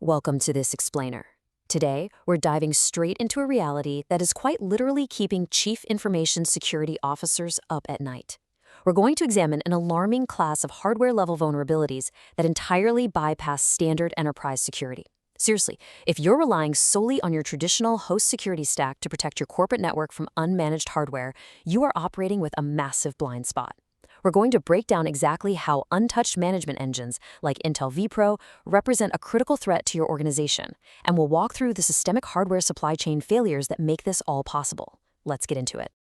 Welcome to this explainer. Today, we're diving straight into a reality that is quite literally keeping Chief Information Security Officers up at night. We're going to examine an alarming class of hardware-level vulnerabilities that entirely bypass standard enterprise security. Seriously, if you're relying solely on your traditional host security stack to protect your corporate network from unmanaged hardware, you are operating with a massive blind spot. We're going to break down exactly how untouched management engines like Intel vPro represent a critical threat to your organization, and we'll walk through the systemic hardware supply chain failures that make this all possible. Let's get into it.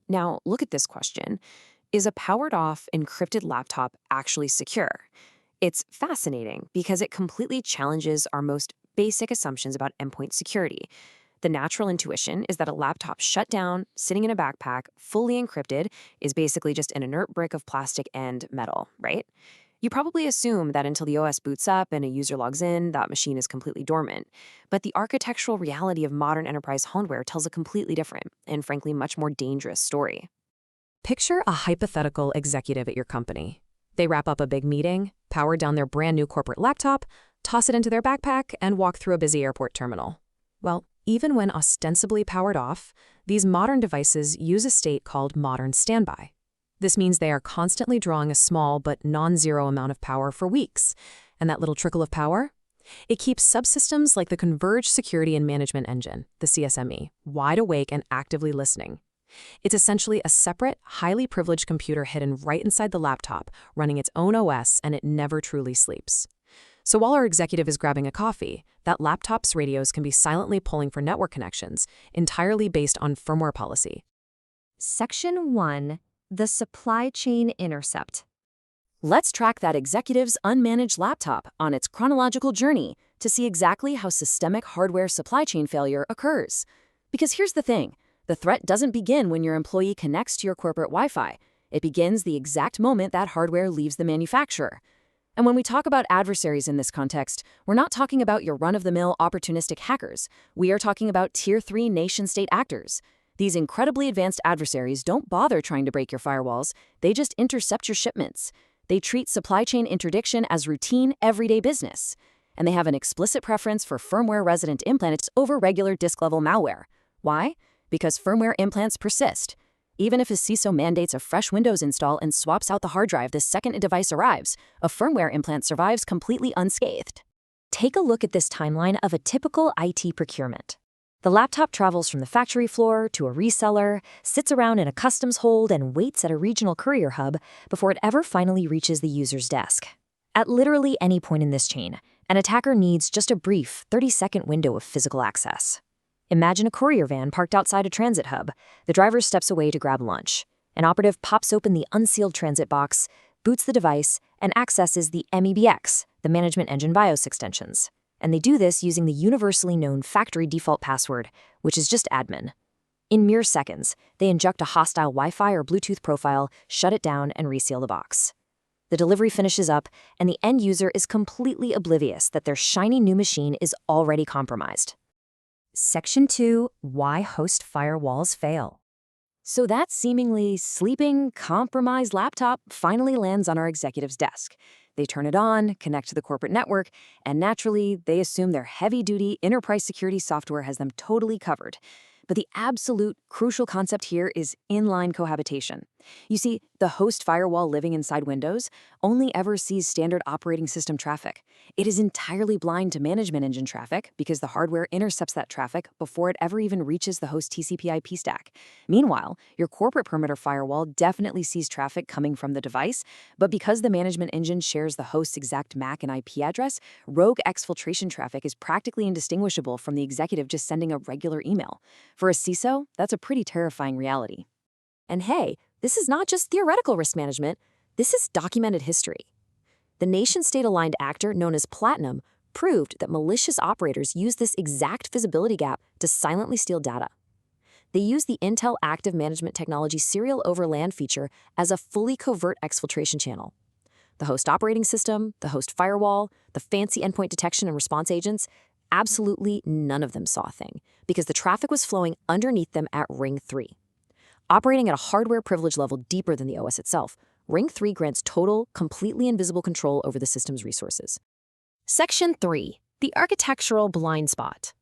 Now, look at this question. Is a powered-off, encrypted laptop actually secure? It's fascinating because it completely challenges our most basic assumptions about endpoint security. The natural intuition is that a laptop shut down, sitting in a backpack, fully encrypted, is basically just an inert brick of plastic and metal, right? You probably assume that until the OS boots up and a user logs in, that machine is completely dormant. But the architectural reality of modern enterprise hardware tells a completely different, and frankly much more dangerous story. Picture a hypothetical executive at your company. They wrap up a big meeting, power down their brand new corporate laptop, toss it into their backpack, and walk through a busy airport terminal. Well, even when ostensibly powered off, these modern devices use a state called modern standby. This means they are constantly drawing a small but non-zero amount of power for weeks. And that little trickle of power? It keeps subsystems like the Converged Security and Management Engine, the CSME, wide awake and actively listening. It's essentially a separate, highly privileged computer hidden right inside the laptop, running its own OS, and it never truly sleeps. So while our executive is grabbing a coffee, that laptop's radios can be silently pulling for network connections, entirely based on firmware policy. Section 1. The Supply Chain Intercept. Let's track that executive's unmanaged laptop on its chronological journey to see exactly how systemic hardware supply chain failure occurs. Because here's the thing, the threat doesn't begin when your employee connects to your corporate Wi-Fi. It begins the exact moment that hardware leaves the manufacturer. And when we talk about adversaries in this context, we're not talking about your run-of-the-mill opportunistic hackers. We are talking about Tier 3 nation-state actors. These incredibly advanced adversaries don't bother trying to break your firewalls. They just intercept your shipments. They treat supply chain interdiction as routine, everyday business. And they have an explicit preference for firmware resident implants over regular disk-level malware. Why? Because firmware implants persist. Even if a CISO mandates a fresh Windows install and swaps out the hard drive the second a device arrives, a firmware implant survives completely unscathed. Take a look at this timeline of a typical IT procurement. The laptop travels from the factory floor to a reseller, sits around in a customs hold, and waits at a regional courier hub before it ever finally reaches the user's desk. At literally any point in this chain, an attacker needs just a brief 30-second window of physical access. Imagine a courier van parked outside a transit hub. The driver steps away to grab lunch. An operative pops open the unsealed transit box, boots the device, and accesses the MEBX, the Management Engine BIOS extensions. And they do this using the universally known factory default password, which is just admin. In mere seconds, they inject a hostile Wi-Fi or Bluetooth profile, shut it down, and reseal the box. The delivery finishes up, and the end user is completely oblivious that their shiny new machine is already compromised. Section 2. Why host firewalls fail. So that seemingly sleeping, compromised laptop finally lands on our executive's desk. They turn it on, connect to the corporate network, and naturally, they assume their heavy-duty enterprise security software has them totally covered. But the absolute crucial concept here is inline cohabitation. You see, the host firewall living inside Windows only ever sees standard operating system traffic. It is entirely blind to management engine traffic because the hardware intercepts that traffic before it ever even reaches the host TCP/IP stack. Meanwhile, your corporate perimeter firewall definitely sees traffic coming from the device, but because the management engine shares the host's exact MAC and IP address, rogue exfiltration traffic is practically indistinguishable from the executive just sending a regular email. For a CISO, that's a pretty terrifying reality. And hey, this is not just theoretical risk management, this is documented history. The nation-state-aligned actor known as Platinum proved that malicious operators use this exact visibility gap to silently steal data. They use the Intel Active Management Technology Serial Over LAN feature as a fully covert exfiltration channel. The host operating system, the host firewall, the fancy endpoint detection and response agents, absolutely none of them saw a thing, because the traffic was flowing underneath them at Ring 3. Operating at a hardware privilege level deeper than the OS itself, Ring 3 grants total, completely invisible control over the system's resources. Section 3. The architectural blind spot.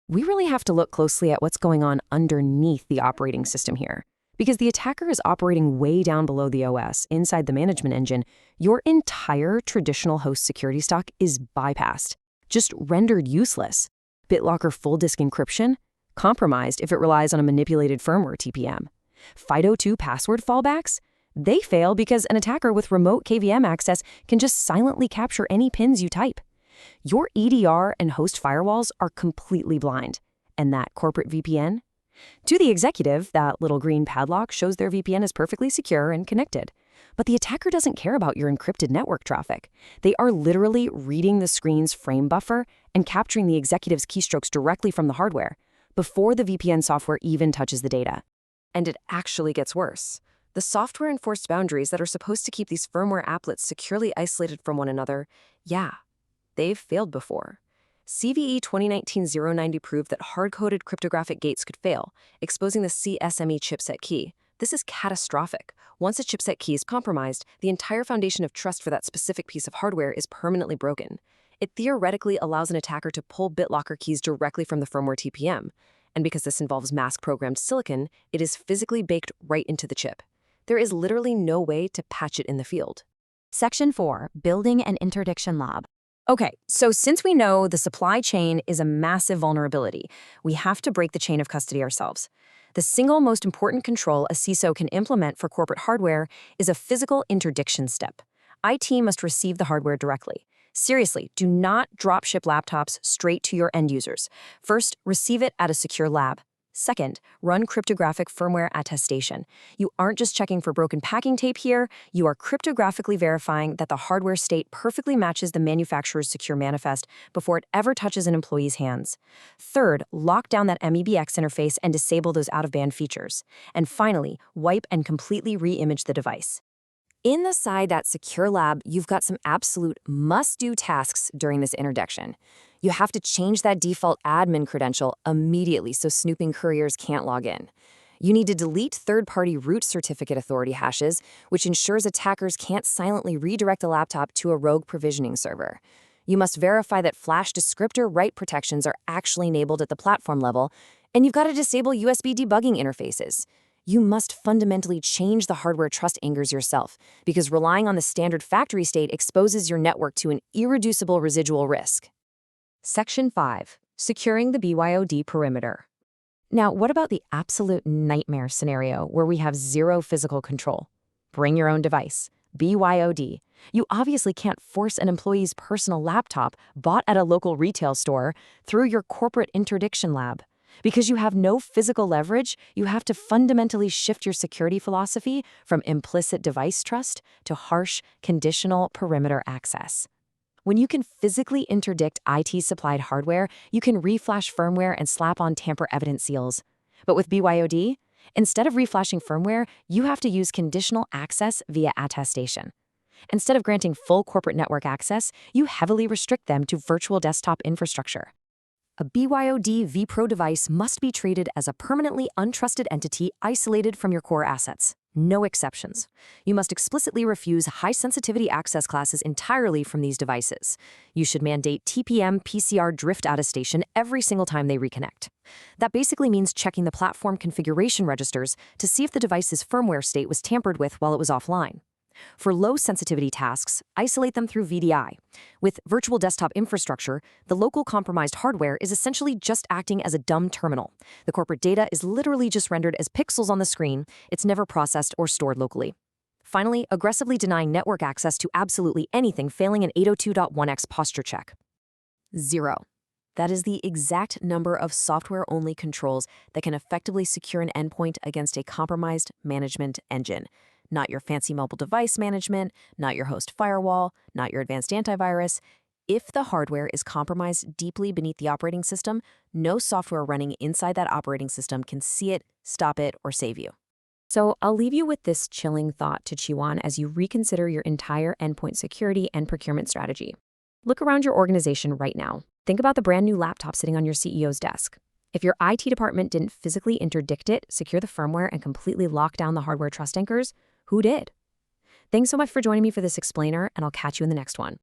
We really have to look closely at what's going on underneath the operating system here. Because the attacker is operating way down below the OS, inside the management engine, your entire traditional host security stack is bypassed, just rendered useless. BitLocker full disk encryption? Compromised if it relies on a manipulated firmware TPM. FIDO2 password fallbacks? They fail because an attacker with remote KVM access can just silently capture any pins you type. Your EDR and host firewalls are completely blind. And that corporate VPN? To the executive, that little green padlock shows their VPN is perfectly secure and connected. But the attacker doesn't care about your encrypted network traffic. They are literally reading the screen's frame buffer and capturing the executive's keystrokes directly from the hardware, before the VPN software even touches the data. And it actually gets worse. The software-enforced boundaries that are supposed to keep these firmware applets securely isolated from one another, they've failed before. CVE 2019-090 proved that hard-coded cryptographic gates could fail, exposing the CSME chipset key. This is catastrophic. Once a chipset key is compromised, the entire foundation of trust for that specific piece of hardware is permanently broken. It theoretically allows an attacker to pull BitLocker keys directly from the firmware TPM. And because this involves mask-programmed silicon, it is physically baked right into the chip. There is literally no way to patch it in the field. Section 4. Building an Interdiction Lab. Okay, so since we know the supply chain is a massive vulnerability, we have to break the chain of custody ourselves. The single most important control a CISO can implement for corporate hardware is a physical interdiction step. IT must receive the hardware directly. Seriously, do not drop ship laptops straight to your end users. First, receive it at a secure lab. Second, run cryptographic firmware attestation. You aren't just checking for broken packing tape here, you are cryptographically verifying that the hardware state perfectly matches the manufacturer's secure manifest before it ever touches an employee's hands. Third, lock down that MEBX interface and disable those out-of-band features. And finally, wipe and completely re-image the device. Inside that secure lab, you've got some absolute must-do tasks during this interdiction. You have to change that default admin credential immediately so snooping couriers can't log in. You need to delete third-party root certificate authority hashes, which ensures attackers can't silently redirect the laptop to a rogue provisioning server. You must verify that flash descriptor write protections are actually enabled at the platform level, and you've got to disable USB debugging interfaces. You must fundamentally change the hardware trust anchors yourself, because relying on the standard factory state exposes your network to an irreducible residual risk. Section 5. Securing the BYOD perimeter. Now, what about the absolute nightmare scenario where we have zero physical control? Bring your own device. BYOD. You obviously can't force an employee's personal laptop bought at a local retail store through your corporate interdiction lab. Because you have no physical leverage, you have to fundamentally shift your security philosophy from implicit device trust to harsh, conditional perimeter access. When you can physically interdict IT-supplied hardware, you can reflash firmware and slap on tamper-evident seals. But with BYOD, instead of reflashing firmware, you have to use conditional access via attestation. Instead of granting full corporate network access, you heavily restrict them to virtual desktop infrastructure. A BYOD vPro device must be treated as a permanently untrusted entity isolated from your core assets. No exceptions. You must explicitly refuse high-sensitivity access classes entirely from these devices. You should mandate TPM PCR drift attestation every single time they reconnect. That basically means checking the platform configuration registers to see if the device's firmware state was tampered with while it was offline. For low-sensitivity tasks, isolate them through VDI. With virtual desktop infrastructure, the local compromised hardware is essentially just acting as a dumb terminal. The corporate data is literally just rendered as pixels on the screen. It's never processed or stored locally. Finally, aggressively denying network access to absolutely anything failing an 802.1x posture check. 0. That is the exact number of software-only controls that can effectively secure an endpoint against a compromised management engine. Not your fancy mobile device management, not your host firewall, not your advanced antivirus. If the hardware is compromised deeply beneath the operating system, no software running inside that operating system can see it, stop it, or save you. So I'll leave you with this chilling thought to chew on as you reconsider your entire endpoint security and procurement strategy. Look around your organization right now. Think about the brand new laptop sitting on your CEO's desk. If your IT department didn't physically interdict it, secure the firmware, and completely lock down the hardware trust anchors, who did? Thanks so much for joining me for this explainer, and I'll catch you in the next one.